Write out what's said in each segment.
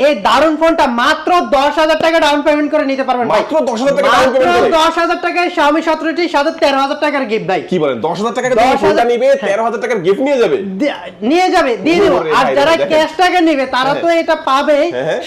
এই দারুন ফোনটা মাত্র 10,000 টাকা ডাউন পেমেন্ট করে নিতে পারবেন ভাই। মাত্র 10,000 টাকা ডাউন পেমেন্ট করে 10,000 টাকায় Xiaomi 17 টির সাথে 13,000 টাকার গিফট ভাই। কি বলেন 10,000 টাকা দিয়ে ফোনটা নিবে 13,000 টাকার গিফট নিয়ে যাবে নিয়ে যাবে দিয়ে দেব। আর যারা ক্যাশ টাকা নেবে তারা তো এটা পাবে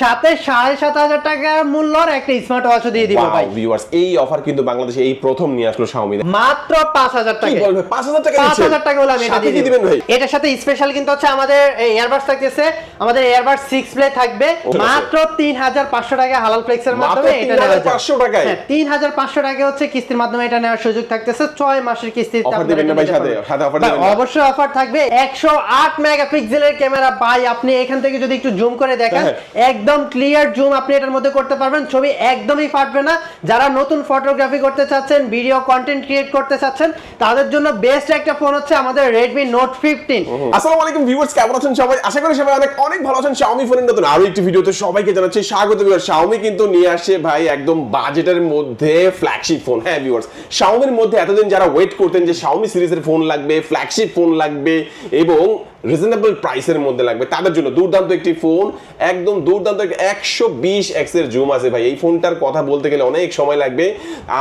সাথে 7,500 টাকার মূল্যর একটা স্মার্ট ওয়াচও দিয়ে দিব ভাই। ভিউয়ার্স এই অফার কিন্তু বাংলাদেশে এই প্রথম নিয়ে আসলো Xiaomi মাত্র 5,000 টাকা। কি বলবে 5,000 টাকা দিচ্ছেন 5,000 টাকা হলো আমি এটা দিয়ে দিবেন ভাই। এটার সাথে স্পেশাল কিন্তু হচ্ছে আমাদের এয়ারবাডস থাকতেছে, আমাদের এয়ারবাডস 6 প্লে থাকবে মাত্র 3,500 টাকা হালাল ফ্লেক্সের মাধ্যমে এটা নেওয়া যায়। 3,500 টাকায় 3,500 টাকা হচ্ছে কিস্তির মাধ্যমে এটা নেওয়ার সুযোগ থাকতেছে 6 মাসের কিস্তিতে। অফার দিবেন না ভাই সাথে অফার দিবেন অবশ্যই অফার থাকবে। 108 মেগাপিক্সেলের ক্যামেরা ভাই, আপনি এখান থেকে যদি একটু জুম করে দেখেন একদম ক্লিয়ার জুম আপনি এটার মধ্যে করতে পারবেন, ছবি একদমই ফাটবে না। যারা নতুন ফটোগ্রাফি করতে চাচ্ছেন, ভিডিও কন্টেন্ট ক্রিয়েট করতে চাচ্ছেন, তাদের জন্য বেস্ট একটা ফোন হচ্ছে আমাদের Redmi Note 15। আসসালামু আলাইকুম ভিউয়ার্স, কেমন আছেন সবাই? আশা করি সবাই অনেক ভালো আছেন। Xiaomi ফোনের নতুন আরো একটি ভিডিওতে সবাইকে জানাচ্ছি স্বাগত। ভিউয়ার্স Xiaomi কিন্তু নিয়ে আসে ভাই একদম বাজেটের মধ্যে ফ্ল্যাগশিপ ফোন। হ্যাঁ ভিউয়ার্স, Xiaomi-র মধ্যে এতদিন যারা ওয়েট করতেন যে Xiaomi সিরিজের ফোন লাগবে, ফ্ল্যাগশিপ ফোন লাগবে এবং রিজনেবল প্রাইসের মধ্যে লাগবে, তাদের জন্য দুর্দান্ত একটি ফোন, একদম দুর্দান্ত 120x এর জুম আছে ভাই। এই ফোনটার কথা বলতে গেলে অনেক সময় লাগবে।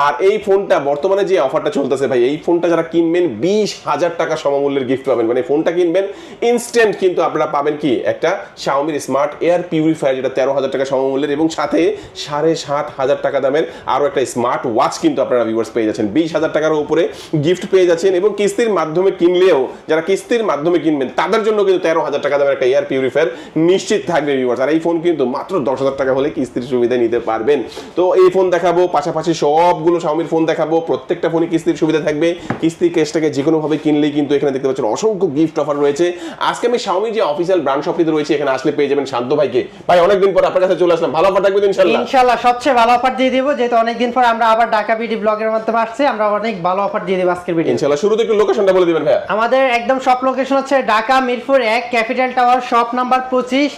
আর এই ফোনটা বর্তমানে যে অফারটা চলতেছে ভাই, এই ফোনটা যারা কিনবেন 20,000 টাকা সমমূল্যের গিফট পাবেন। মানে ফোনটা কিনবেন ইনস্ট্যান্ট কিন্তু আপনারা পাবেন কি একটা Xiaomi স্মার্ট এয়ার পিউরিফায়ার, যেটা 13,000 টাকা সমমূল্যের, এবং সাথে 7,500 টাকা দামের আরো একটা স্মার্ট ওয়াচ কিন্তু আপনারা ভিউয়ার্স পেয়ে যাচ্ছেন। 20,000 টাকার উপরে গিফট পেয়ে যাচ্ছেন এবং কিস্তির মাধ্যমে কিনলেও যারা কিস্তির মাধ্যমে কিনবেন তাদের জন্য কিন্তু 13,000 টাকা দামের একটা এয়ার পিউরিফায়ার নিশ্চিত থাকবে ভিউয়ার্স। আর এই ফোন কিন্তু মাত্র 10,000 টাকা হলে কিস্তির সুবিধা নিতে পারবেন। তো এই ফোন দেখাবো, পাশাপাশি সবগুলো Xiaomi-র ফোন দেখাবো, প্রত্যেকটা ফোনে কিস্তির সুবিধা থাকবে। কিস্তি ক্যাশটাকে যে কোনো ভাবে কিনলেই কিন্তু এখানে দেখতে পাচ্ছেন অসংখ্য গিফট অফার রয়েছে। আজকে আমি Xiaomi যে অফিশিয়াল ব্র্যান্ড শপটিতে রয়েছে এখানে আসলে পেয়ে যাবেন শান্ত ভাইকে। ভাই অনেকদিন পর আপনার কাছে চলে আসলাম, ভালো অফার থাকবে ইনশাআল্লাহ? ইনশাআল্লাহ সবচেয়ে ভালো অফার দিয়ে দিব, যেহেতু অনেকদিন পর আমরা আবার ঢাকা বিডি ব্লগের মাধ্যমে আসছি, আমরা অনেক ভালো অফার দিয়ে দেব আজকের ভিডিও ইনশাআল্লাহ। শুরুতে একটু লোকেশনটা বলে দিবেন ভাই। আমাদের একদম শপ লোকেশন হচ্ছে Dhaka Mirpur 1 capital tower, shop number 25,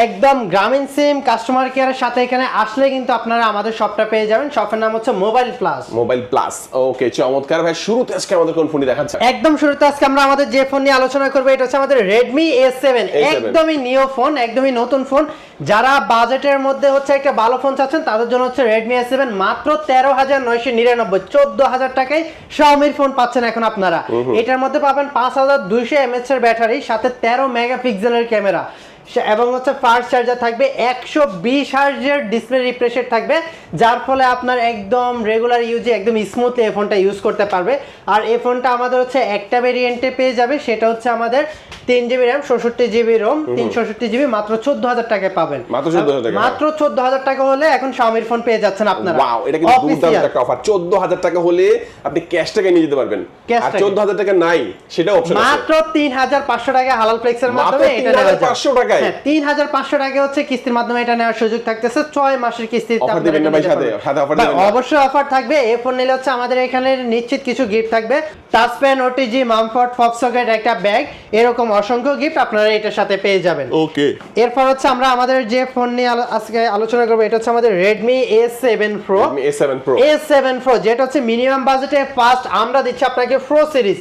একদম গ্রামীণ সিম কাস্টমার কেয়ারের সাথে। এখানে আসলে কিন্তু আপনারা আমাদের শপটা পেয়ে যাবেন। শপের নাম হচ্ছে মোবাইল প্লাস। মোবাইল প্লাস, ওকে চমৎকার ভাই। শুরুতে আজকে আমাদের কোন ফোনটি দেখাচ্ছেন? একদম শুরুতে আজকে আমরা আমাদের যে ফোন নিয়ে আলোচনা করব এটা হচ্ছে আমাদের Redmi A7। একদমই নিউ ফোন, একদমই নতুন ফোন। যারা বাজেটের মধ্যে হচ্ছে একটা ভালো ফোন চাচ্ছেন তাদের জন্য হচ্ছে Redmi A7 মাত্র 13,999, 14,000 টাকায় Xiaomi-র ফোন পাচ্ছেন এখন আপনারা। এটার মধ্যে পাবেন 5,200 mAh এর ব্যাটারি, সাথে 13 মেগাপিক্সেলের ক্যামেরা এবং হচ্ছে ফাস্ট চার্জার থাকবে, 120 হার্জের ডিসপ্লে রিফ্রেশ রেট থাকবে, যার ফলে আপনার একদম রেগুলার ইউজে একদম স্মুথলি এই ফোনটা ইউজ করতে পারবে। আর এই ফোনটা আমাদের হচ্ছে একটা ভেরিয়েন্টে পেয়ে যাবে, সেটা হচ্ছে আমাদের 3GB RAM 64GB ROM 364GB, মাত্র 14,000 টাকায় পাবেন। মাত্র 14,000 টাকা, মাত্র 14,000 টাকা হলে এখন Xiaomi-র ফোন পেয়ে যাচ্ছেন আপনারা। ওয়াও, এটা কিন্তু দুর্দান্ত একটা অফার। 14,000 টাকা হলে আপনি ক্যাশ টাকা নিয়ে যেতে পারবেন। আর 14,000 টাকা নাই সেটা অপশন আছে। মাত্র 3,500 টাকা হালাল ফ্লেক্সের মাধ্যমে এটা নেওয়া যায়। 3,500 টাকায় 3,500 টাকা হচ্ছে কিস্তির মাধ্যমে এটা নেওয়ার সুযোগ থাকতেছে 6 মাসের কিস্তিতে। অফার দিবেন না ভাই সাথে অফার দিবেন? অবশ্যই অফার থাকবে। এই ফোন নিলে হচ্ছে আমাদের এখানে নিশ্চিত কিছু গিফট থাকবে, টাচ পেন, ওটিজি, মামফট, ফক সকেট, একটা ব্যাগ, এরকম অসংখ্য গিফট আপনারা এটার সাথে পেয়ে যাবেন। ওকে, এরপর হচ্ছে আমরা আমাদের যে ফোন নিয়ে আজকে আলোচনা করব এটা হচ্ছে আমাদের Redmi A7 Pro। A7 Pro যেটা হচ্ছে মিনিমাম বাজেটে ফার্স্ট আমরা দিচ্ছি আপনাকে Pro সিরিজ।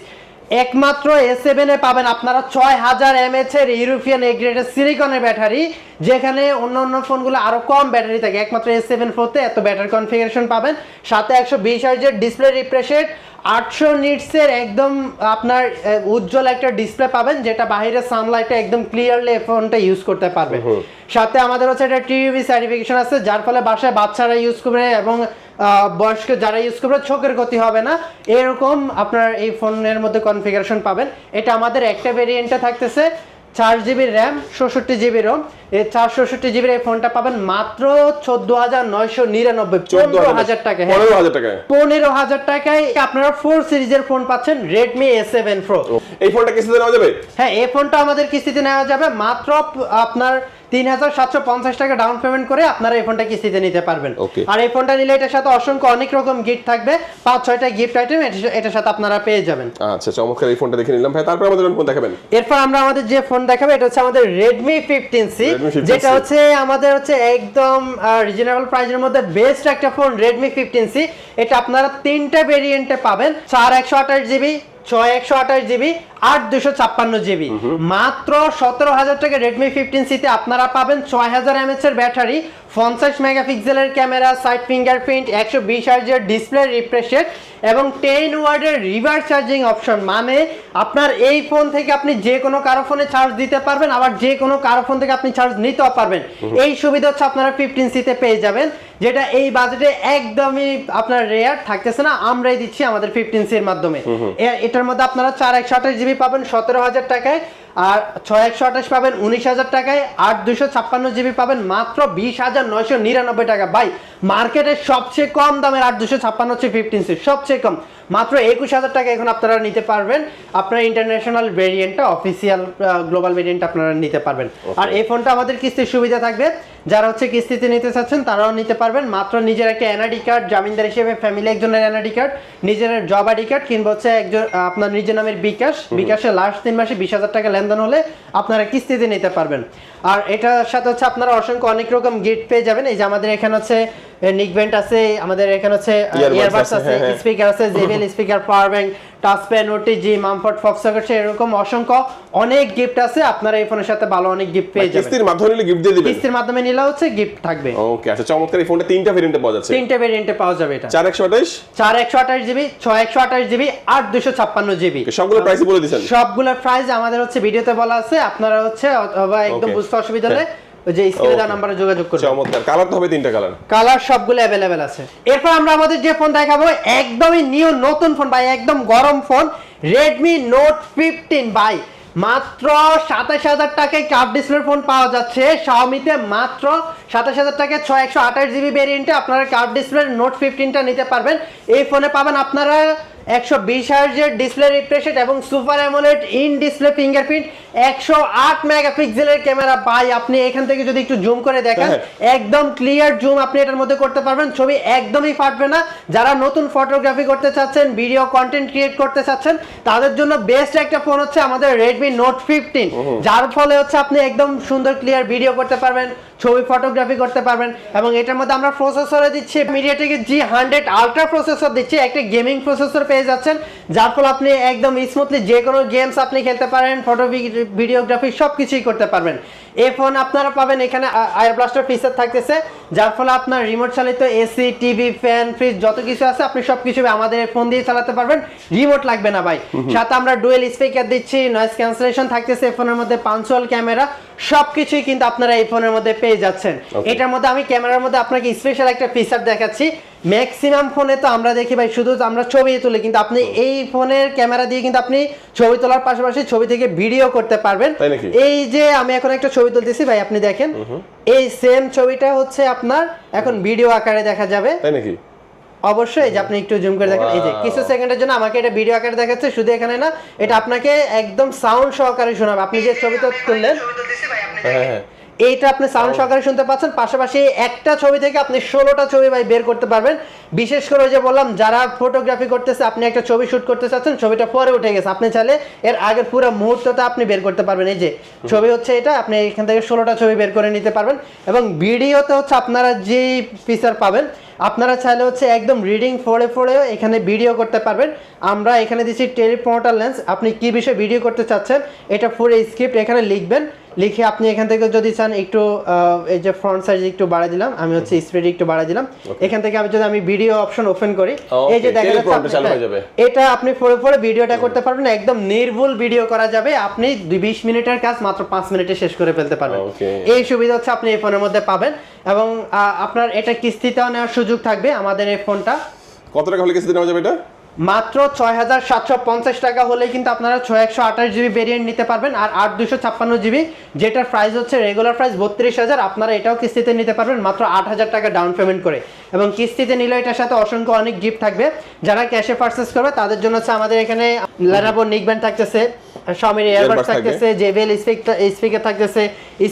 একমাত্র A7 এ পাবেন আপনারা 6,000 mAh এর ইউরোপিয়ান এ গ্রেডের সিলিকনের ব্যাটারি, যেখানে অন্য ফোনগুলো আরো কম ব্যাটারি থাকে। একমাত্র A7 Pro তে এত ব্যাটারি কনফিগারেশন পাবেন, সাথে 120 হার্জের ডিসপ্লে রিফ্রেশ রেট, 800 নিটসের একদম আপনার উজ্জ্বল একটা ডিসপ্লে পাবেন, যেটা বাইরের সানলাইটে একদম ক্লিয়ারলি ফোনটা ইউজ করতে পারবে। সাথে আমাদের হচ্ছে একটা TUV সার্টিফিকেশন আছে, যার ফলে বাসায় বাচ্চারা ইউজ করবে এবং বয়স্ক যারা ইউজ করবে চোখের ক্ষতি হবে না, এরকম আপনার এই ফোনের মধ্যে কনফিগারেশন পাবেন। এটা আমাদের একটা ভেরিয়েন্টে থাকতেছে 4GB RAM 64GB ROM। এই 464GB এই ফোনটা পাবেন মাত্র 14,999, 15,000 টাকা। 15,000 টাকায় 15,000 টাকায় আপনারা 4 সিরিজের ফোন পাচ্ছেন Redmi A7 Pro। এই ফোনটা কিস্তিতে নেওয়া যাবে? হ্যাঁ, এই ফোনটা আমাদের কিস্তিতে নেওয়া যাবে। মাত্র আপনার 3,750 টাকা ডাউন পেমেন্ট করে আপনারা এই ফোনটা কিস্তিতে নিতে পারবেন। আর এই ফোনটা নিলে এটার সাথে অসংখ্য অনেক রকম গিফট থাকবে, 5-6টা গিফট আইটেম এটার সাথে আপনারা পেয়ে যাবেন। আচ্ছা চমৎকার, এই ফোনটা দেখে নিলাম ভাই। তারপর আমাদের কোন ফোন দেখাবেন? এরপর আমরা আমাদের যে ফোন দেখাবো এটা হচ্ছে আমাদের Redmi 15C, যেটা হচ্ছে আমাদের হচ্ছে একদম রিজনেবল প্রাইসের মধ্যে বেস্ট একটা ফোন Redmi 15C। এটা আপনারা 3টা ভেরিয়েন্টে পাবেন, 4 128GB, 6 128GB 8/256 GB মাত্র 17,000 টাকা রেডমি 15C তে আপনারা পাবেন 6000 mAh এর ব্যাটারি, 50 মেগাপিক্সেলের ক্যামেরা, সাইড ফিঙ্গারপ্রিন্ট, 120 Hz এর ডিসপ্লে রিফ্রেশ রেট এবং 10 ওয়াটের রিভার্স চার্জিং অপশন। মানে আপনার এই ফোন থেকে আপনি যে কোনো কারো ফোনে চার্জ দিতে পারবেন, আবার যে কোনো কারো ফোন থেকে আপনি চার্জ নিতেও পারবেন। এই সুবিধা হচ্ছে আপনারা 15C তে পেয়ে যাবেন, যেটা এই বাজেটে একদমই আপনার রেয়ার থাকতেছে না, আমরাই দিচ্ছি আমাদের 15C এর মাধ্যমে। এটার মধ্যে আপনারা 4/128 GB পাবেন 17,000 টাকায়, আর 6/128 পাবেন 19,000 টাকায়, 8/256 GB পাবেন মাত্র 20,999 টাকা। ভাই মার্কেটের সবচেয়ে কম দামের 8/256 হচ্ছে 15C, সবচেয়ে কম মাত্র 21,000 টাকা এখন আপনারা নিতে পারবেন। আপনারা ইন্টারন্যাশনাল ভেরিয়েন্টটা, অফিসিয়াল গ্লোবাল ভেরিয়েন্ট আপনারা নিতে পারবেন। আর এই ফোনটা আমাদের কিস্তির সুবিধা থাকবে, যারা হচ্ছে কিস্তিতে নিতে চাচ্ছেন তারাও নিতে পারবেন। মাত্র নিজের একটা এনআইডি কার্ড, জামিনদার হিসেবে ফ্যামিলি একজনের এনআইডি কার্ড, নিজের জব আইডি কার্ড, কিংবা হচ্ছে একজন আপনার নিজের নামের বিকাশে লাস্ট 3 মাসে 20,000 টাকা লেনদেন হলে আপনারা কিস্তিতে নিতে পারবেন। আর এটার সাথে হচ্ছে আপনারা অসংখ্য অনেক রকম গিফট পেয়ে যাবেন। এই যে আমাদের এখানে হচ্ছে নিকব্যান্ড আছে, আমাদের এখানে হচ্ছে ইয়ারবাডস আছে, স্পিকার আছে, JBL speaker, power bank, touch pen, OTG, মামফোর্ড ফক্স সকেট, এরকম অসংখ্য অনেক গিফট আছে। আপনারা এই ফোনের সাথে ভালো অনেক গিফট পেয়ে যাবেন। কিস্তির মাধ্যমে নিলে গিফট দিয়ে দিবেন? কিস্তির মাধ্যমে নিলে হচ্ছে গিফট থাকবে। ওকে, আচ্ছা চমৎকার। এই ফোনটা তিনটা ভেরিয়েন্টে পাওয়া যাচ্ছে? তিনটা ভেরিয়েন্টে পাওয়া যাবে। এটা 4/128 GB, 6/128 GB, 8/256 GB। সবগুলো প্রাইস বলে দিবেন? সবগুলো প্রাইস আমাদের হচ্ছে ভিডিওতে বলা আছে, আপনারা হচ্ছে অথবা একদম বুঝতে অসুবিধা হলে ওই যে স্ক্রিনে দেওয়া নম্বরে যোগাযোগ করুন। চমৎকার। কালার তো হবে তিনটা কালার? কালার সবগুলো अवेलेबल আছে। এরপর আমরা আমাদের যে ফোন দেখাবো একদমই নিউ নতুন ফোন ভাই, একদম গরম ফোন, Redmi Note 15 ভাই। মাত্র 27,000 টাকায় কার্ভ ডিসপ্লে ফোন পাওয়া যাচ্ছে Xiaomi-তে। মাত্র 27,000 টাকায় 6/128 GB ভেরিয়েন্টে আপনারা কার্ভ ডিসপ্লে Note 15টা নিতে পারবেন। এই ফোনে পাবেন আপনারা 120 Hz এর ডিসপ্লে রিফ্রেশ রেট এবং super AMOLED in display fingerprint, 108 মেগাপিক্সেলের ক্যামেরা। ভাই আপনি এখান থেকে যদি একটু জুম করে দেখেন একদম ক্লিয়ার জুম আপনি এটার মধ্যে করতে পারবেন, ছবি একদমই ফাটবে না। যারা নতুন ফটোগ্রাফি করতে চাচ্ছেন, ভিডিও কন্টেন্ট ক্রিয়েট করতে চাচ্ছেন, তাদের জন্য বেস্ট একটা ফোন হচ্ছে আমাদের Redmi Note 15, যার ফলে হচ্ছে আপনি একদম সুন্দর ক্লিয়ার ভিডিও করতে পারবেন, ছবি ফটোগ্রাফি করতে পারবেন। এবং এটার মধ্যে আমরা প্রসেসরে দিচ্ছি MediaTek G100 আলট্রা প্রসেসর দিচ্ছি, একটা গেমিং প্রসেসর পেয়ে যাচ্ছেন, যার ফলে আপনি একদম স্মুথলি যে কোনো গেমস আপনি খেলতে পারেন, ফটো ভিডিওগ্রাফি সবকিছুই করতে পারবেন। এই ফোন আপনারা পাবেন এখানে এয়ার ব্লাস্টার ফিচার থাকতেছে, যার ফলে আপনার রিমোট চালিত এসি, টিভি, ফ্যান, ফ্রিজ যত কিছু আছে আপনি সবকিছু আমাদের ফোন দিয়ে চালাতে পারবেন, রিমোট লাগবে না ভাই। সাথে আমরা ডুয়েল স্পিকার দিচ্ছি, নয়েজ ক্যান্সেলেশন থাকতেছে, এই ফোনের মধ্যে পাঞ্চুয়াল ক্যামেরা, সবকিছুই কিন্তু আপনারা এই ফোনের মধ্যে পেয়ে যাচ্ছেন। এটার মধ্যে আমি ক্যামেরার মধ্যে আপনাকে স্পেশাল একটা ফিচার দেখাচ্ছি। ম্যাক্সিমাম ফোনে তো আমরা দেখি ভাই শুধু আমরা ছবি তুলি, কিন্তু আপনি এই ফোনের ক্যামেরা দিয়ে কিন্তু আপনি ছবি তোলার পাশাপাশি ছবি থেকে ভিডিও করতে পারবেন। এই যে আমি এখন একটা ছবি তুলতেছি ভাই, আপনি দেখেন এই সেম ছবিটা হচ্ছে আপনার এখন ভিডিও আকারে দেখা যাবে, তাই নাকি? অবশ্যই। যে আপনি একটু জুম করে দেখেন, এই যে কিছু সেকেন্ডের জন্য আমাকে এটা ভিডিও আকারে দেখাচ্ছে, শুধু এখানে না, এটা আপনাকে একদম সাউন্ড সহকারে শোনাবে। আপনি যে ছবিটা তুললেন এইটা আপনি সাউন্ড সহকারে শুনতে পাচ্ছেন, পাশাপাশি একটা ছবি থেকে আপনি 16টা ছবি ভাই বের করতে পারবেন। বিশেষ করে যে বললাম যারা ফটোগ্রাফি করতেছে, আপনি একটা ছবি শুট করতে চাচ্ছেন, ছবিটা পরে উঠে গেছে, আপনি চাইলে এর আগের পুরো মুহূর্তটা আপনি বের করতে পারবেন। এই যে ছবি হচ্ছে এটা, আপনি এখান থেকে 16টা ছবি বের করে নিতে পারবেন। এবং ভিডিওতে হচ্ছে আপনারা যেই ফিচার পাবেন, আপনারা চাইলে হচ্ছে একদম রিডিং পড়েও এখানে ভিডিও করতে পারবেন। আমরা এখানে দিচ্ছি টেলিপ্রম্পটার লেন্স, আপনি কি বিষয়ে ভিডিও করতে চাচ্ছেন এটা পুরো স্ক্রিপ্ট এখানে লিখবেন, লিখে আপনি এখান থেকে যদি চান একটু এই যে ফ্রন্ট সাইজ একটু বাড়াই দিলাম, আমি হচ্ছে স্পিড একটু বাড়াই দিলাম, এখান থেকে আমি যদি ভিডিও অপশন ওপেন করি, এই যে দেখা যাচ্ছে এটা আপনি পরে ভিডিওটা করতে পারবেন, একদম নির্ভুল ভিডিও করা যাবে। আপনি 20 মিনিটের কাজ মাত্র 5 মিনিটে শেষ করে ফেলতে পারবেন। এই সুবিধা হচ্ছে আপনি এই ফোনের মধ্যে পাবেন। এবং আপনার এটা কিস্তিতেও নেওয়ার সুযোগ থাকবে। আমাদের এই ফোনটা কত টাকা হলে কিস্তিতে নেওয়া যাবে? এটা মাত্র 6,750 টাকা হলে কিন্তু আপনারা 6/128 GB ভেরিয়েন্ট নিতে পারবেন। আর 8/256 GB যেটার প্রাইস হচ্ছে রেগুলার প্রাইস 32,000, আপনারা এটাও কিস্তিতে নিতে পারবেন মাত্র 8,000 টাকা ডাউন পেমেন্ট করে। এবং কিস্তিতে নিলে এটার সাথে অসংখ্য অনেক গিফট থাকবে। যারা ক্যাশে পারচেজ করবে তাদের জন্য হচ্ছে আমাদের এখানে Lenovo নিকব্যান্ড থাকতেছে, Xiaomi এয়ারবাডস থাকতেছে, JBL স্পিকার থাকতেছে,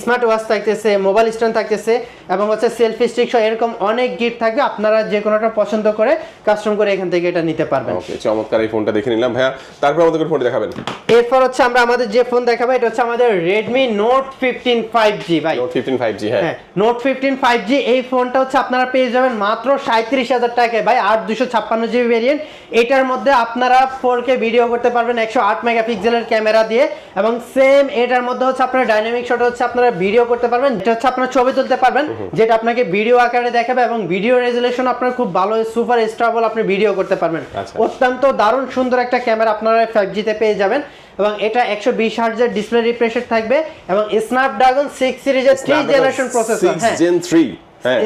স্মার্ট ওয়াচ থাকতেছে, মোবাইল স্ট্যান্ড থাকতেছে এবং হচ্ছে সেলফি স্টিক সহ এরকম অনেক গিফট থাকবে। আপনারা যে কোনোটা পছন্দ করে কাস্টম করে এখান থেকে এটা নিতে পারবেন। ওকে, চমৎকার এই ফোনটা দেখে নিলাম ভাইয়া। তারপর আমাদের ফোনটা দেখাবেন। এরপর হচ্ছে আমরা আমাদের যে ফোন দেখাবো এটা হচ্ছে আমাদের Redmi Note 15 5G ভাই। Note 15 5G, হ্যাঁ Note 15 5G এই ফোনটা হচ্ছে আপনারা পেয়ে যাবেন মাত্র 37,000 টাকায় ভাই। 8/256GB variant. এটার মধ্যে আপনারা 4K ভিডিও করতে পারবেন 108 মেগাপিক্সেলের ক্যামেরা দিয়ে, এবং সেম এটার মধ্যে হচ্ছে আপনারা ডাইনামিক শট হচ্ছে আপনারা ভিডিও করতে পারবেন, এটা হচ্ছে আপনারা ছবি তুলতে পারবেন, যেটা আপনাকে ভিডিও আকারে দেখাবে, এবং ভিডিও রেজুলেশন আপনারা খুব ভালো সুপার স্টেবল আপনি ভিডিও করতে পারবেন। অত্যন্ত দারুণ সুন্দর একটা ক্যামেরা আপনারা 5G তে পেয়ে যাবেন, এবং এটা 120 হার্টজের ডিসপ্লে রিফ্রেশ রেট থাকবে, এবং স্ন্যাপড্রাগন 6 সিরিজের 3 জেনারেশন প্রসেসর। হ্যাঁ, Gen 3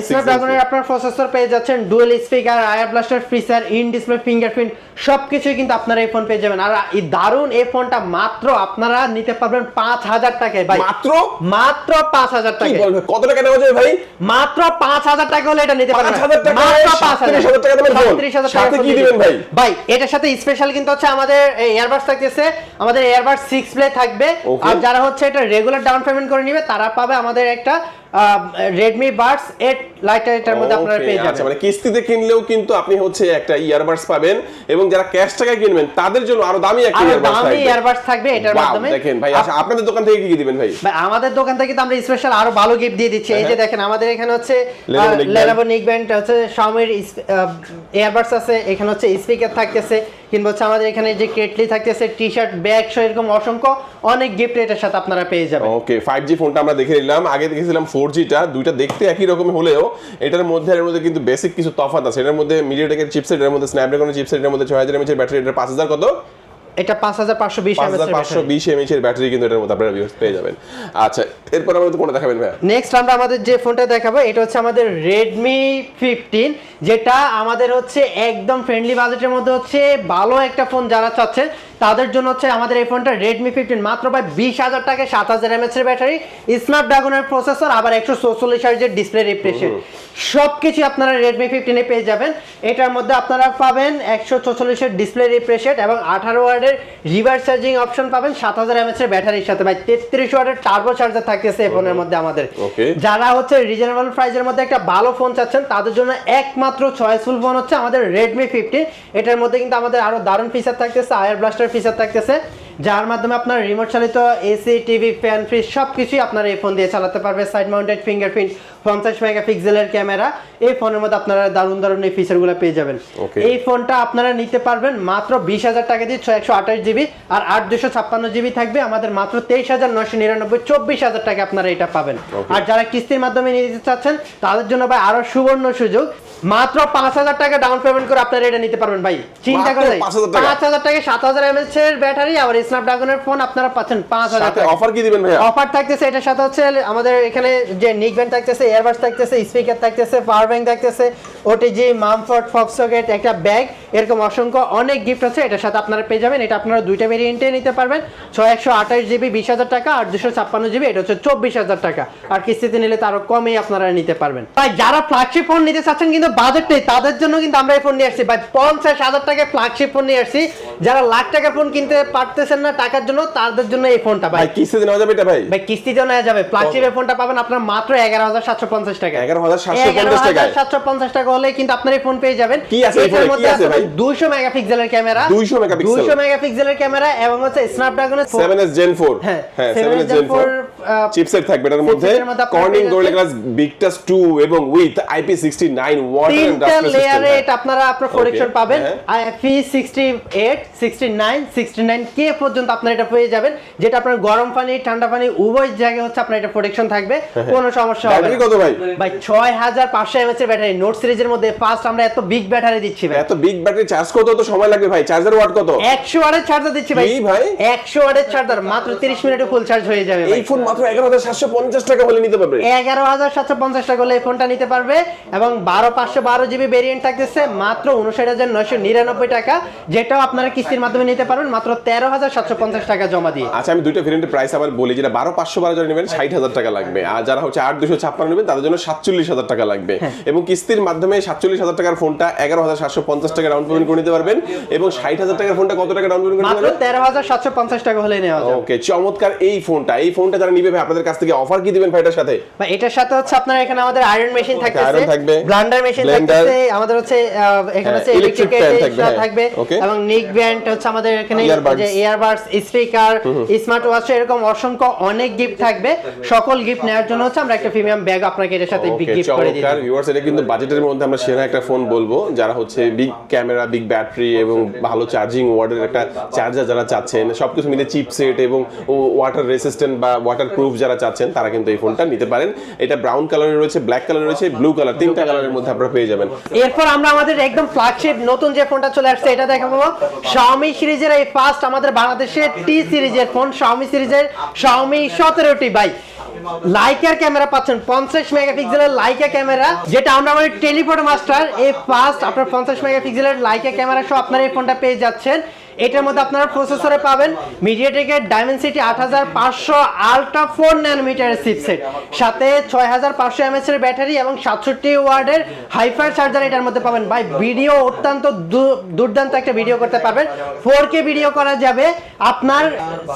স্ন্যাপড্রাগনের আপনার প্রসেসর পেয়ে যাচ্ছেন, dual speaker, IR blaster feature, in display fingerprint সবকিছুই কিন্তু আপনারা এই ফোন পেয়ে যাবেন। আর এই দারুণ এই ফোনটা মাত্র আপনারা নিতে পারবেন 5,000 টাকায় ভাই। মাত্র 5,000 টাকায়। কত টাকা নেওয়া যায় ভাই? মাত্র 5,000 টাকা হলে এটা নিতে পারবেন। 5,000 টাকা, মাত্র 5,000 টাকা দেবেন। 37,000 টাকা সাথে কি দিবেন ভাই? ভাই এটার সাথে স্পেশাল কিন্তু হচ্ছে আমাদের এয়ারবাডস থাকতেছে, আমাদের এয়ারবাডস 6 প্লে থাকবে। আর যারা হচ্ছে এটা রেগুলার ডাউন পেমেন্ট করে নেবে তারা পাবে আমাদের একটা Redmi Buds 8 Lite এটার মধ্যে আপনারা পেয়ে যাবেন। আচ্ছা, মানে কিস্তিতে কিনলেও কিন্তু আপনি হচ্ছে একটা ইয়ারবাডস পাবেন, এবং যারা ক্যাশ টাকায় কিনবেন তাদের জন্য আরো দামি একটা ইয়ারবাডস থাকবে এটার মাধ্যমে। দেখেন ভাই, আচ্ছা আপনাদের দোকান থেকে কি দিবেন ভাই? ভাই আমাদের দোকান থেকে তো আমরা স্পেশাল আরো ভালো গিফট দিয়ে দিচ্ছি। এই যে দেখেন আমাদের এখানে হচ্ছে Lenovo Neckband হচ্ছে, Xiaomi ইয়ারবাডস আছে, এখানে হচ্ছে স্পিকার থাকতেছে, কিংবা হচ্ছে আমাদের এখানে যে কেটলি থাকতেছে, টি-শার্ট, ব্যাগ সহ এরকম অসংখ্য অনেক গিফট এটার সাথে আপনারা পেয়ে যাবেন। ওকে, 5G ফোনটা আমরা দেখে নিলাম, আগে দেখেছিলাম 4G-টা, দুইটা দেখতে একই রকম হলেও এটার মধ্যে কিন্তু বেসিক কিছু তফাৎ আছে। এটার মধ্যে মিডিয়াটেকের চিপসেট, এর মধ্যে স্ন্যাপড্রাগনের চিপসেট, এর মধ্যে 6000 mAh এর ব্যাটারি, এটা 5000 কত? এটা 5520 mAh এর ব্যাটারি কিন্তু এটার মধ্যে আপনারা পেয়ে যাবেন। আচ্ছা, এরপর আমরা কোনটা দেখাবেন ভাই? নেক্সট আমরা আমাদের যে ফোনটা দেখাবো এটা হচ্ছে আমাদের Redmi 15, যেটা আমাদের হচ্ছে একদম ফ্রেন্ডলি বাজেটের মধ্যে হচ্ছে ভালো একটা ফোন যারা চাচ্ছেন তাদের জন্য হচ্ছে আমাদের এই ফোনটা Redmi 15 মাত্র ভাই 20,000 টাকায়, 7000 mAh এর ব্যাটারি, স্ন্যাপড্রাগনের প্রসেসর, আবার 144 হার্টজের ডিসপ্লে রিফ্রেশ রেট, সবকিছু আপনারা Redmi 15 এ পেয়ে যাবেন। এটার মধ্যে আপনারা পাবেন 144 এর ডিসপ্লে রিফ্রেশ রেট এবং 18 ওয়াটের রিভার্স চার্জিং অপশন পাবেন 7000 mAh এর ব্যাটারির সাথে ভাই। 33 ওয়াটের টার্বো চার্জার থাকতেছে এই ফোনের মধ্যে আমাদের। যারা হচ্ছে রিজনেবল প্রাইসের মধ্যে একটা ভালো ফোন চাচ্ছেন তাদের জন্য একমাত্র চয়েসফুল ফোন হচ্ছে আমাদের Redmi 15। এটার মধ্যে কিন্তু আমাদের আরো দারুণ ফিচার থাকতেছে, আয়ার ব্লাস্টার ফিচার থাকতেছে, যার মাধ্যমে আপনার রিমোট চালিত এসি, টিভি, ফ্যান, ফ্রিজ সবকিছুই আপনারা এই ফোন দিয়ে চালাতে পারবে। সাইড মাউন্টেড ফিঙ্গারপ্রিন্ট, 50 মেগাপিক্সেলের ক্যামেরা, এই ফোনের মধ্যে আপনারা দারুণ দারুণ এই ফিচারগুলো পেয়ে যাবেন। এই ফোনটা আপনারা নিতে পারবেন মাত্র 20,000 টাকা দিয়ে, 128GB আর 8/256GB থাকবে আমাদের মাত্র 23,999, 24,000 টাকা আপনারা এটা পাবেন। আর যারা কিস্তির মাধ্যমে নিতে চাচ্ছেন তাদের জন্য ভাই আরো সুবর্ণ সুযোগ, মাত্র 5,000 টাকা ডাউন পেমেন্ট করে আপনারা এটা নিতে পারবেন ভাই। চিন্তা করে 5,000 টাকা, 7000 mAh এর ব্যাটারি, আর স্ন্যাপড্রাগনের ফোন আপনারা পাচ্ছেন 5,000 টাকা। অফার কি দিবেন ভাই? অফার থাকতেছে এটার সাথে হচ্ছে আমাদের এখানে যে Neckband থাকতেছে, এয়ারবাডস থাকতেছে, স্পিকার থাকতেছে, পাওয়ার ব্যাংক থাকতেছে, ওটিজি, মামফোর্ড, ফক্স সকেট, একটা ব্যাগ, এরকম অসংখ্য অনেক গিফট আছে এটার সাথে আপনারা পেয়ে যাবেন। এটা আপনারা দুইটা ভেরিয়েন্টে নিতে পারবেন, 128GB 20,000 টাকা, আর 256GB এটা হচ্ছে 24,000 টাকা, আর কিস্তিতে নিলে তো আরো কমেই আপনারা নিতে পারবেন। ভাই যারা ফ্ল্যাগশিপ ফোন নিতে চাচ্ছেন কিন্তু বাজেট নেই তাদের জন্য কিন্তু আমরা এই ফোন নিয়ে আসছি ভাই, 50,000 টাকায় ফ্ল্যাগশিপ ফোন নিয়ে আসছি। যারা লাখ টাকার ফোন কিনতে পারতেছেন না টাকার জন্য তাদের জন্য এই ফোনটা ভাই। কিস্তিতে নেওয়া যাবে এটা ভাই? ভাই কিস্তিতে নেওয়া যাবে। ফ্ল্যাগশিপের ফোনটা পাবেন আপনারা মাত্র 11,750 টাকা। 11,750 টাকা হলে কিন্তু আপনারা এই ফোন পেয়ে যাবেন। কি আছে এর মধ্যে? আছে ভাই 200 মেগাপিক্সেলের ক্যামেরা, 200 মেগাপিক্সেলের ক্যামেরা, এবং হচ্ছে স্ন্যাপড্রাগনের 7s Gen 4, হ্যাঁ 7s Gen 4 চিপসেট থাকবে এর মধ্যে, কর্নিং গোরিলা গ্লাস ভিক্টাস 2 এবং with IP69 water and dust resistant লেয়ারে এটা আপনারা প্রোটেকশন পাবেন। IP68, 69, 69K পর্যন্ত আপনারা এটা পেয়ে যাবেন, যেটা আপনার গরম পানি, ঠান্ডা পানি উভয় জায়গায় হচ্ছে আপনার এটা প্রোটেকশন থাকবে, কোনো সমস্যা হবে না। ব্যাটারি কত ভাই? ভাই 6500 mAh এর ব্যাটারি, নোট সিরিজের মধ্যে ফার্স্ট আমরা এত বিগ ব্যাটারি দিচ্ছি ভাই। এত বিগ ব্যাটারি চার্জ করতে তো সময় লাগবে ভাই, চার্জার ওয়াট কত? 100 ওয়াটের চার্জার দিচ্ছি ভাই। এই ভাই 100 ওয়াটের চার্জার মাত্র 30 মিনিটে ফুল চার্জ হয়ে যাবে ভাই। এই ফোন মাত্র 11,750 টাকা হলে নিতে পারবে। 11,750 টাকা হলে এই ফোনটা নিতে পারবে, এবং 12/512GB ভেরিয়েন্ট থাকতেছে মাত্র 59,999 টাকা, যেটাও আপনারা কিস্তির মাধ্যমে নিতে পারবেন মাত্র 13,750 টাকা জমা দিয়ে। আচ্ছা, আমি দুইটা ভেরিয়েন্টের প্রাইস আবার বলি, যেটা 12/512 যারা নেবেন 60,000 টাকা লাগবে, আর যারা হচ্ছে 8/256 নেবেন তাদের জন্য 47,000 টাকা লাগবে, এবং কিস্তির মাধ্যমে 47,000 টাকার ফোনটা 11,750 টাকা ডাউন পেমেন্ট করে নিতে পারবেন এবং 60,000 টাকার ফোনটা কত টাকা ডাউন পেমেন্ট করতে মাত্র পারবেন? 13,750 টাকা হলেই নেওয়া যাবে। ওকে, চমৎকার। এই ফোনটা যারা নিবে ভাই আপনাদের কাছ থেকে অফার কি দিবেন ভাইটার সাথে? বা এটার সাথে হচ্ছে আপনার এখানে আমাদের আয়রন মেশিন থাকতেছে, আয়রন থাকবে, ব্লেন্ডার মেশিন ব্লেন্ডার, থাকতেছে, আমাদের হচ্ছে এখানে হচ্ছে ইলেকট্রিক ইলেকট্রিক ফ্যান থাকবে এবং নিক ব্যান্ড হচ্ছে আমাদের এখানে Earbuds, যে ইয়ারবাডস, স্পিকার, স্মার্ট ওয়াচ, এরকম অসংখ্য অনেক গিফট থাকবে। সকল গিফট নেওয়ার জন্য হচ্ছে আমরা একটা প্রিমিয়াম ব্যাগ আপনাকে এর সাথে ওকে, গিফট করে দিই। চমৎকার ভিউয়ার্স, এটা কিন্তু বাজেটের মধ্যে আমরা সেরা একটা ফোন বলবো, যারা হচ্ছে বিগ ক্যামেরা, বিগ ব্যাটারি এবং ভালো চার্জিং ওয়ার্ডের একটা চার্জার যারা চাচ্ছেন, সবকিছু মিলে চিপসেট এবং ওয়াটার রেসিস্ট্যান্ট বা ওয়াটার প্রুফ যারা চাচ্ছেন তারা কিন্তু এই ফোনটা নিতে পারেন। এটা ব্রাউন কালারে রয়েছে, ব্ল্যাক কালারে রয়েছে, ব্লু কালার, তিনটা কালারের মধ্যে আপনারা পেয়ে যাবেন। এরপর আমরা আমাদের একদম ফ্ল্যাগশিপ নতুন যে ফোনটা চলে আসছে এটা দেখাবো। Xiaomi সিরিজের এই ফার্স্ট আমাদের বাংলাদেশের টি সিরিজের ফোন, Xiaomi সিরিজের Xiaomi 17T by Leica camera পাচ্ছেন, 50 মেগাপিক্সেলের লাইকা ক্যামেরা, যেটা আমরা বলি টেলিফটো মাস্টার। এই ফার্স্ট আপনার 50 মেগাপিক্সেলের লাইকা ক্যামেরা সহ আপনারা এই ফোনটা পেয়ে যাচ্ছেন। এটার মধ্যে আপনারা প্রসেসরে পাবেন মিডিয়াটেকের ডাইমেনসিটি 8500 আলট্রা 4 ন্যানোমিটারের চিপসেট, সাথে 6500 এমএএইচ এর ব্যাটারি এবং 67 ওয়াটের হাইফাই চার্জার এটার মধ্যে পাবেন। ভাই ভিডিও অত্যন্ত দুর্দান্ত একটা ভিডিও করতে পারবেন। 4K ভিডিও করা যাবে আপনার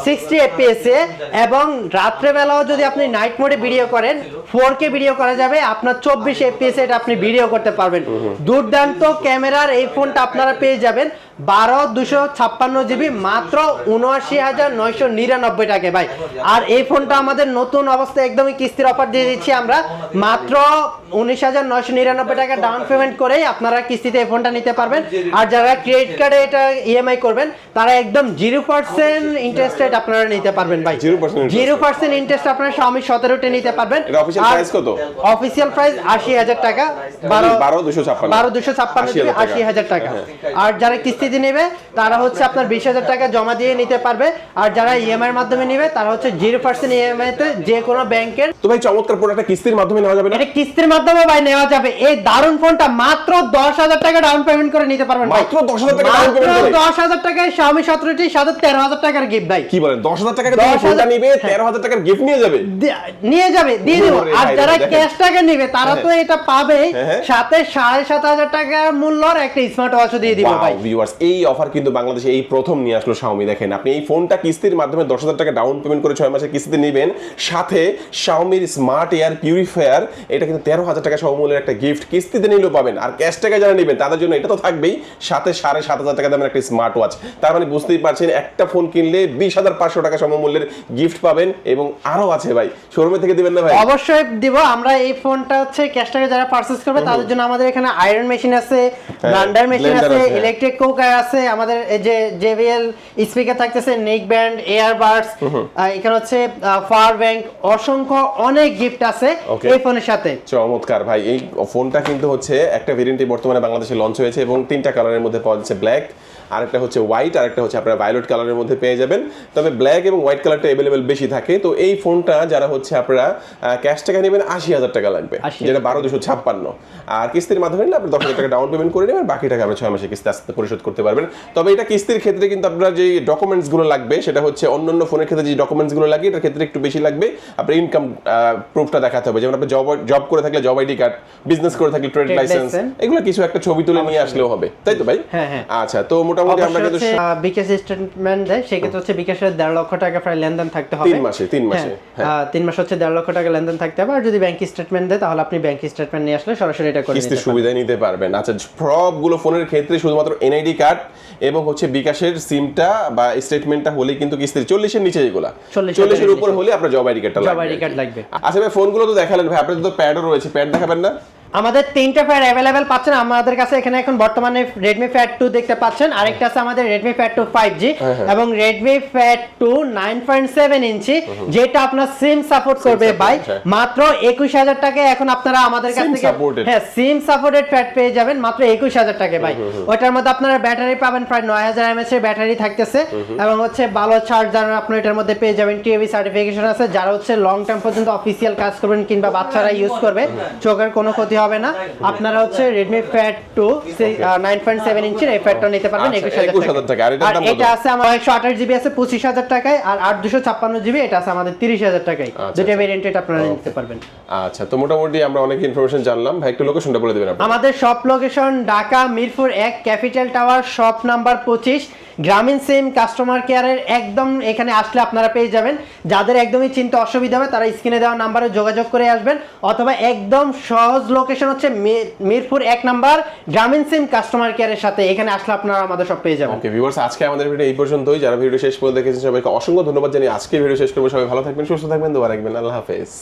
60 fps এ, এবং রাত্রে বেলাও যদি আপনি নাইট মোডে ভিডিও করেন 4K ভিডিও করা যাবে আপনার 24 fps এ, এটা আপনি ভিডিও করতে পারবেন। দুর্দান্ত ক্যামেরার এই ফোনটা আপনারা পেয়ে যাবেন 12/256 জিবি মাত্র 79,999 টাকায় ভাই। আর এই ফোনটা আমাদের নতুন অবস্থায় একদমই কিস্তির অফার দিয়ে দিচ্ছি আমরা, মাত্র 19,999 টাকা ডাউন পেমেন্ট করেই আপনারা কিস্তিতে এই ফোনটা নিতে পারবেন। আর যারা ক্রেডিট কার্ডে এটা ইএমআই করবেন তারা একদম 0% ইন্টারেস্টেড আপনারা নিতে পারবেন ভাই। 0% ইন্টারেস্ট আপনারা Xiaomi 17T নিতে পারবেন। এর অফিশিয়াল প্রাইস কত? অফিশিয়াল প্রাইস 80,000 টাকা, 12,256 80,000 টাকা। আর যারা কিস্তিতে নেবে তারা হচ্ছে আপনার 20,000 টাকা জমা দিয়ে নিতে পারবে। আর যারা ইএমআই এর মাধ্যমে নেবে তারা হচ্ছে 0% ইএমআই তে যে কোনো ব্যাংকের। তো ভাই চমৎকার প্রোডাক্টটা কিস্তির মাধ্যমে নেওয়া যাবে না? এটা কিস্তির মাধ্যমে ভাই নেওয়া যাবে। এই দারুন ফোনটা মাত্র 10,000 টাকা ডাউন পেমেন্ট করে নিতে পারবেন ভাই। মাত্র 10,000 টাকা ডাউন পেমেন্ট করে? 10,000 টাকায় Xiaomi 17T সাথে 13,000 টাকার গিফট ভাই। কি বলেন? 10,000 টাকা দিয়ে ফোনটা নিবে, 13,000 টাকার গিফট নিয়ে যাবে? নিয়ে যাবে, দিয়ে দেব। আর যারা ক্যাশ টাকা নেবে তারা তো এটা পাবে, সাথে 7,500 টাকার মূল্যর একটা স্মার্ট ওয়াচও দিয়ে দিব ভাই। ভিউয়ার্স, এই অফার কিন্তু বাংলাদেশে এই প্রথম নিয়ে আসলো Xiaomi। দেখেন, আপনি এই ফোনটা কিস্তির মাধ্যমে 10,000 টাকা ডাউন পেমেন্ট করে 6 মাসের কিস্তিতে নেবেন, সাথে Xiaomi স্মার্ট এয়ার পিউরিফায়ার, এটা কিন্তু 13,000 টাকা সমমূল্যের একটা গিফট কিস্তিতে নিলেও পাবেন। আর ক্যাশ টাকা যারা নেবেন তাদের জন্য এটা তো থাকবেই, সাথে 7,500 টাকা দামের একটা স্মার্ট ওয়াচ। তার মানে বুঝতেই পারছেন, একটা ফোন কিনলে 20,500 টাকা সমমূল্যের গিফট পাবেন। এবং আরো আছে ভাই, শোরুমে থেকে দিবেন না ভাই? অবশ্যই দিব। আমরা এই ফোনটা হচ্ছে ক্যাশ টাকা যারা পারচেজ করবে তাদের জন্য আমাদের এখানে আয়রন মেশিন আছে, ব্লেন্ডার মেশিন আছে, ইলেকট্রিক কুকার আছে, আমাদের এই যে JBL স্পিকার থাকতেছে, নেক ব্যান্ড, ইয়ারবাডস, এখানে হচ্ছে পাওয়ার ব্যাংক, অসংখ্য অনেক গিফট আছে এই ফোনের সাথে। চমৎকার ভাই। এই ফোনটা কিন্তু হচ্ছে একটা ভেরিয়েন্টই বর্তমানে বাংলাদেশে লঞ্চ হয়েছে এবং 3টা কালারের মধ্যে পাওয়া যাচ্ছে, ব্ল্যাক, আরেকটা হচ্ছে হোয়াইট, আরেকটা হচ্ছে আপনারা ভায়োলেট কালারের মধ্যে পেয়ে যাবেন। তবে ব্ল্যাক এবং হোয়াইট কালারটা अवेलेबल বেশি থাকে। তো এই ফোনটা যারা হচ্ছে আপনারা ক্যাশ টাকা নেবেন 80,000 টাকা লাগবে, যেটা 12,256। আর কিস্তির মাধ্যমে নিলে আপনি 10,000 টাকা ডাউন পেমেন্ট করে নেবেন, বাকি টাকা আপনি 6 মাসে কিস্তি আস্তে পরিশোধ করতে পারবেন। তবে এটা কিস্তির ক্ষেত্রে কিন্তু আপনার যে ডকুমেন্টস গুলো লাগবে সেটা হচ্ছে অন্যান্য ফোনের ক্ষেত্রে যে ডকুমেন্টস গুলো লাগে এটার ক্ষেত্রে একটু বেশি লাগবে। আপনার ইনকাম প্রুফটা দেখাতে হবে, যেমন আপনি জব করে থাকলে জব আইডি কার্ড, বিজনেস করে থাকলে ট্রেড লাইসেন্স, এগুলো কিছু একটা ছবি তুলে নিয়ে আসলেও হবে, তাই তো ভাই? হ্যাঁ হ্যাঁ। আচ্ছা, তো মোটামুটি আমরা কিন্তু বিকাশ স্টেটমেন্ট দেয়, সেক্ষেত্রে হচ্ছে বিকাশের 1.5 লক্ষ টাকা প্রায় লেনদেন থাকতে হবে 3 মাসে। 3 মাসে 3 মাস হচ্ছে 1.5 লক্ষ টাকা লেনদেন থাকতে হবে। আর যদি ব্যাংক স্টেটমেন্ট দেয় তাহলে আপনি ব্যাংক স্টেটমেন্ট নিয়ে আসলে সরাসরি এটা করে কিস্তির সুবিধা নিতে পারবেন। আচ্ছা, সবগুলো ফোনের ক্ষেত্রে শুধুমাত্র এনআইডি কার্ড এবং হচ্ছে বিকাশের সিমটা বা স্টেটমেন্টটা হলে কিন্তু কিস্তির 40 এর নিচে, যেগুলো 40 এর উপর হলে আপনার জব আইডি কার্ডটা লাগবে। আচ্ছা ভাই, ফোনগুলো তো দেখালেন ভাই, আপনাদের তো প্যাডও রয়েছে, প্যাড দেখাবেন না? আমাদের 3টা প্যাড अवेलेबल পাচ্ছেন আমাদের কাছে এখানে এখন বর্তমানে Redmi Pad 2 দেখতে পাচ্ছেন, আরেকটা আছে আমাদের Redmi Pad 2 5G এবং Redmi Pad 2 9.7 ইঞ্চি, যেটা আপনার সিম সাপোর্ট করবে ভাই। মাত্র 21,000 টাকায় এখন আপনারা আমাদের কাছ থেকে সিম সাপোর্টেড প্যাড পেয়ে যাবেন মাত্র 21,000 টাকায় ভাই। ওটার মধ্যে আপনারা ব্যাটারি পাবেন প্রায় 9,000 mAh এর ব্যাটারি থাকতেছে এবং হচ্ছে ভালো চার্জার আপনি এটার মধ্যে পেয়ে যাবেন। টিএবি সার্টিফিকেশন আছে, যারা হচ্ছে লং টার্ম পর্যন্ত অফিসিয়াল কাজ করবেন কিংবা বাচ্চারা ইউজ করবে, চোখের কোনো ক্ষতি হবে না, আপনারা হচ্ছে Redmi Pad 2 9.7 ইঞ্চির এই প্যাডটা নিতে পারবেন 21000 টাকা। আর এটার দাম কত? এটা আছে আমার 128 জিবি আছে 25000 টাকায়, আর 8256 জিবি এটা আছে আমাদের 30000 টাকায়। দুটো ভেরিয়েন্ট এটা আপনারা নিতে পারবেন। আচ্ছা, তো মোটামুটি আমরা অনেক ইনফরমেশন জানলাম। ভাই একটু লোকেশনটা বলে দিবেন আপনি। আমাদের shop location Dhaka Mirpur 1 capital tower, shop number 25, গ্রামীণ সিম কাস্টমার কেয়ারের একদম এখানে আসলে আপনারা পেয়ে যাবেন। যাদের একদমই চিনতে অসুবিধা হবে তারা স্ক্রিনে দেওয়া নাম্বারে যোগাযোগ করে আসবেন, অথবা একদম সহজ লোকেশন হচ্ছে মিরপুর 1 নাম্বার গ্রামীণ সিম কাস্টমার কেয়ারের সাথে, এখানে আসলে আপনারা আমাদের সব পেয়ে যাবেন। ওকে ভিউয়ার্স, আজকে আমাদের ভিডিও এই পর্যন্তই। যারা ভিডিও শেষ পর্যন্ত দেখেছেন সবাইকে অসংখ্য ধন্যবাদ জানিয়ে আজকে ভিডিও শেষ করবো। সবাই ভালো থাকবেন, সুস্থ থাকবেন, দোয়া রাখবেন। আল্লাহ হাফেজ।